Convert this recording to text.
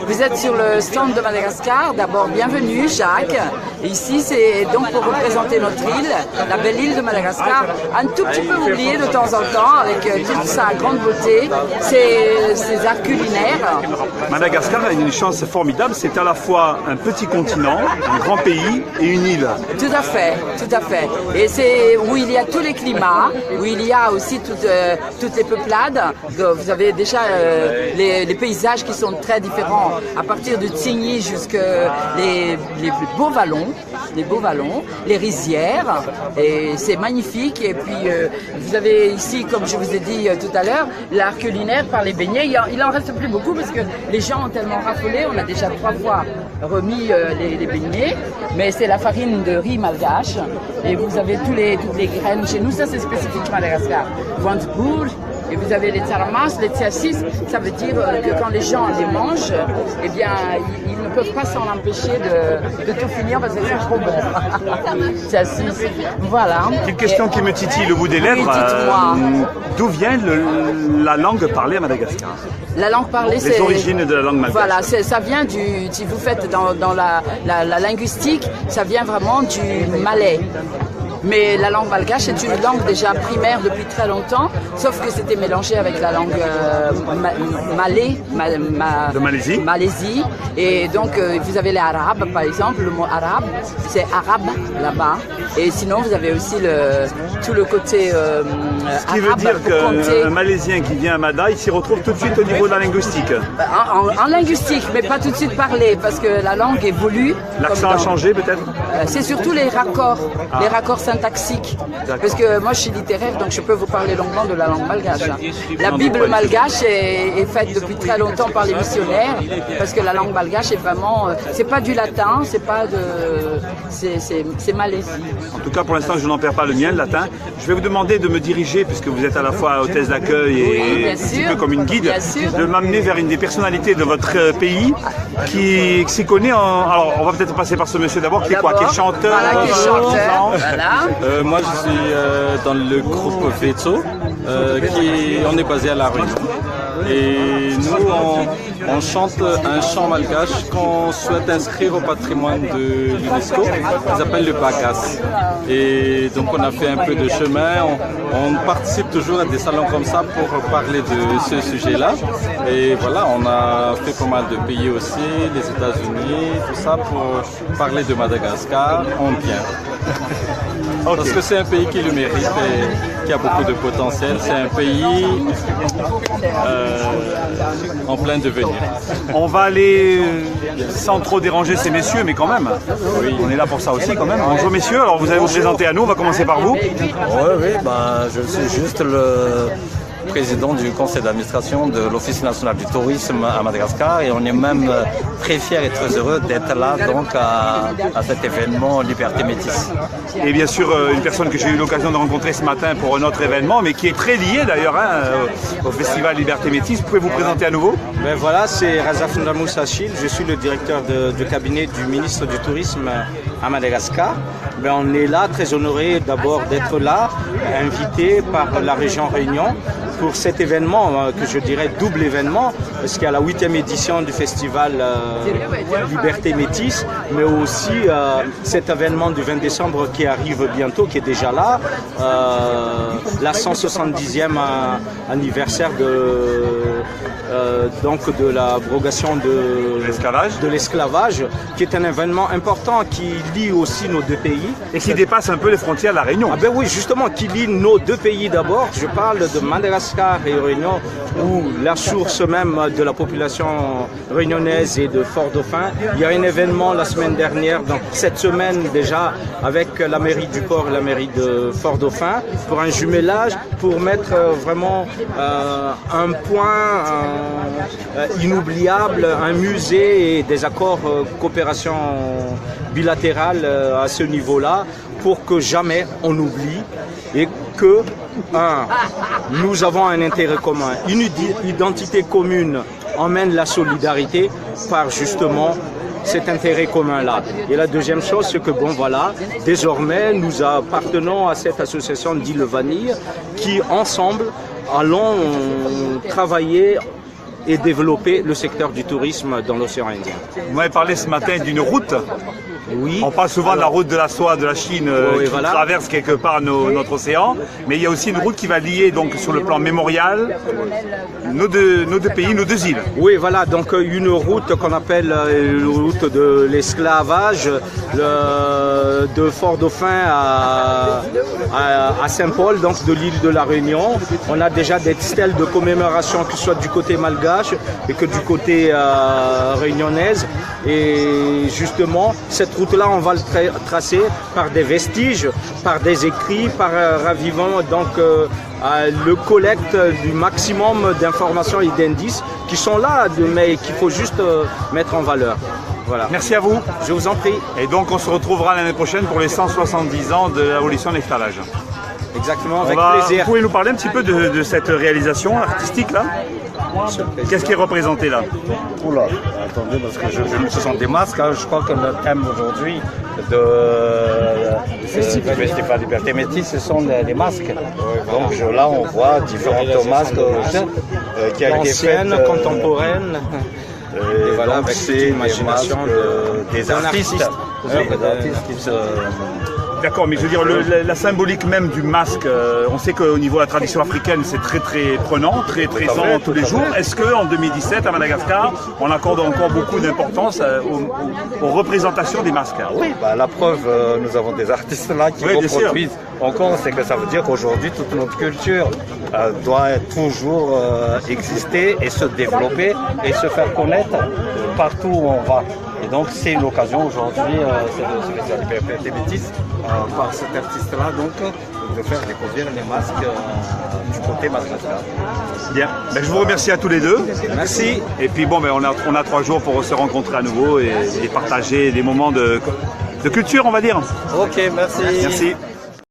Vous êtes sur le stand de Madagascar. D'abord, bienvenue Jacques. Ici, c'est donc pour représenter notre île, la belle île de Madagascar. Un tout petit peu oubliée de temps en temps, avec toute sa grande beauté, ses arts culinaires. Madagascar a une chance formidable, c'est à la fois un petit continent, un grand pays et une île. Tout à fait, tout à fait. Et c'est où il y a tous les climats, où il y a aussi toutes les peuplades. Vous avez déjà les paysages qui sont très différents, à partir du Tsigny jusqu'aux les beaux vallons, les rizières, et c'est magnifique. Et puis vous avez ici, comme je vous ai dit tout à l'heure, l'art culinaire par les beignets. Il en reste plus beaucoup parce que les gens ont tellement raffolé. On a déjà 3 fois remis les beignets, mais c'est la farine de riz malgache. Et vous avez toutes les graines. Chez nous, ça c'est spécifique Madagascar. Wantbourg. Et vous avez les tsaramas, les tsiassis, ça veut dire que quand les gens les mangent, eh bien, ils ne peuvent pas s'en empêcher de tout finir parce que c'est trop bon. Tsiassis, voilà. Une question qui me titille le bout des lèvres. Oui, d'où vient la langue parlée à Madagascar? La langue parlée, c'est... Les origines de la langue malgache. Voilà, ça vient si vous faites dans la linguistique, ça vient vraiment du malais. Mais la langue malgache est une langue déjà primaire depuis très longtemps, sauf que c'était mélangé avec la langue de Malaisie. Malaisie. Et donc vous avez les arabes, par exemple, le mot arabe, c'est arabe là-bas. Et sinon vous avez aussi tout le côté ce qui veut dire qu'un Malaisien qui vient à Madaï s'y retrouve tout de suite au niveau de la linguistique. En linguistique, mais pas tout de suite parler, parce que la langue évolue. L'accent a changé peut-être? C'est surtout les raccords syntaxique. Parce que moi je suis littéraire, donc je peux vous parler longuement de la langue malgache. La Bible malgache est faite depuis très longtemps par les missionnaires, parce que la langue malgache est vraiment, c'est pas du latin, c'est pas c'est malaisie. En tout cas pour l'instant je n'en perds pas le mien, le latin. Je vais vous demander de me diriger, puisque vous êtes à la fois hôtesse d'accueil et un petit peu comme une guide, de m'amener vers une des personnalités de votre pays qui s'y connaît. Alors on va peut-être passer par ce monsieur d'abord, qui est quoi? Qui est chanteur. Voilà, qui est chanteur. Voilà. Moi je suis dans le groupe Vetso, on est basé à La Réunion. Et nous on chante un chant malgache qu'on souhaite inscrire au patrimoine de l'UNESCO, qui s'appelle le Bagas. Et donc on a fait un peu de chemin, on participe toujours à des salons comme ça pour parler de ce sujet-là. Et voilà, on a fait pas mal de pays aussi, les États-Unis, tout ça pour parler de Madagascar en bien. Okay. Parce que c'est un pays qui le mérite et qui a beaucoup de potentiel. C'est un pays en plein devenir. On va aller sans trop déranger ces messieurs, mais quand même, oui. On est là pour ça aussi quand même. Bonjour messieurs, alors vous allez vous présenter à nous, on va commencer par vous. Oui, je suis juste le président du conseil d'administration de l'Office national du tourisme à Madagascar, et on est même très fiers et très heureux d'être là donc à cet événement Liberté Métis. Et bien sûr une personne que j'ai eu l'occasion de rencontrer ce matin pour un autre événement, mais qui est très liée d'ailleurs au festival Liberté Métis. Vous pouvez vous présenter à nouveau? Ben voilà, c'est Razaf Ndamous Achille, je suis le directeur du cabinet du ministre du Tourisme à Madagascar. Ben on est là, très honoré d'abord d'être là, invité par la région Réunion pour cet événement, que je dirais double événement, parce qu'il y a la 8e édition du festival Liberté Métis, mais aussi cet événement du 20 décembre qui arrive bientôt, qui est déjà là, la 170e anniversaire donc de l'abrogation de l'esclavage, qui est un événement important qui lie aussi nos deux pays. Et qui dépasse un peu les frontières de la Réunion. Ah ben oui, justement, qui lie nos deux pays d'abord. Je parle de Madagascar et Réunion, où la source même de la population réunionnaise est de Fort-Dauphin. Il y a un événement la semaine dernière, donc cette semaine déjà, avec la mairie du port et la mairie de Fort-Dauphin, pour un jumelage, pour mettre vraiment un point inoubliable, un musée et des accords coopération bilatérale à ce niveau-là, pour que jamais on oublie et que nous avons un intérêt commun, une identité commune emmène la solidarité par justement cet intérêt commun-là. Et la deuxième chose, c'est que désormais, nous appartenons à cette association d'Île Vanille qui, ensemble, allons travailler et développer le secteur du tourisme dans l'océan Indien. Vous m'avez parlé ce matin d'une route. Oui. On parle souvent de la route de la soie de la Chine qui traverse quelque part notre océan, mais il y a aussi une route qui va lier donc sur le plan mémorial nos deux pays, nos deux îles. Oui, voilà, donc une route qu'on appelle la route de l'esclavage, de Fort-Dauphin à Saint-Paul, donc de l'île de la Réunion. On a déjà des stèles de commémoration, que ce soit du côté malgache et que du côté réunionnaise. Et justement, cette route-là, on va le tracer par des vestiges, par des écrits, par ravivant donc le collecte du maximum d'informations et d'indices qui sont là, mais qu'il faut juste mettre en valeur. Voilà. Merci à vous. Je vous en prie. Et donc on se retrouvera l'année prochaine pour les 170 ans de l'abolition de l'esclavage. Exactement, avec plaisir. Vous pouvez nous parler un petit peu de cette réalisation artistique là? Qu'est-ce qui est représenté là? Oula, attendez, parce que ce sont des masques. Hein. Je crois que le thème aujourd'hui du Festival Liberté Métis, ce sont les masques. Donc là, on voit différents masques qui ont été faits. Contemporaines. Et voilà, avec l'imagination des artistes. D'accord, mais je veux dire, la symbolique même du masque, on sait qu'au niveau de la tradition africaine, c'est très très prenant, très présent tous les jours. Est-ce qu'en 2017, à Madagascar, on accorde encore beaucoup d'importance aux représentations des masques? Oui, bah, la preuve, nous avons des artistes là qui reproduisent encore, c'est que ça veut dire qu'aujourd'hui, toute notre culture doit toujours exister et se développer et se faire connaître partout où on va. Et donc c'est l'occasion aujourd'hui, c'est le Festival Liberté Métis, par cet artiste-là, donc de faire découvrir les masques du côté Madagascar. Bien, ben, je vous remercie à tous les deux. Merci. Et puis bon, ben, on a 3 jours pour se rencontrer à nouveau et partager des moments de culture, on va dire. Ok, merci. Merci.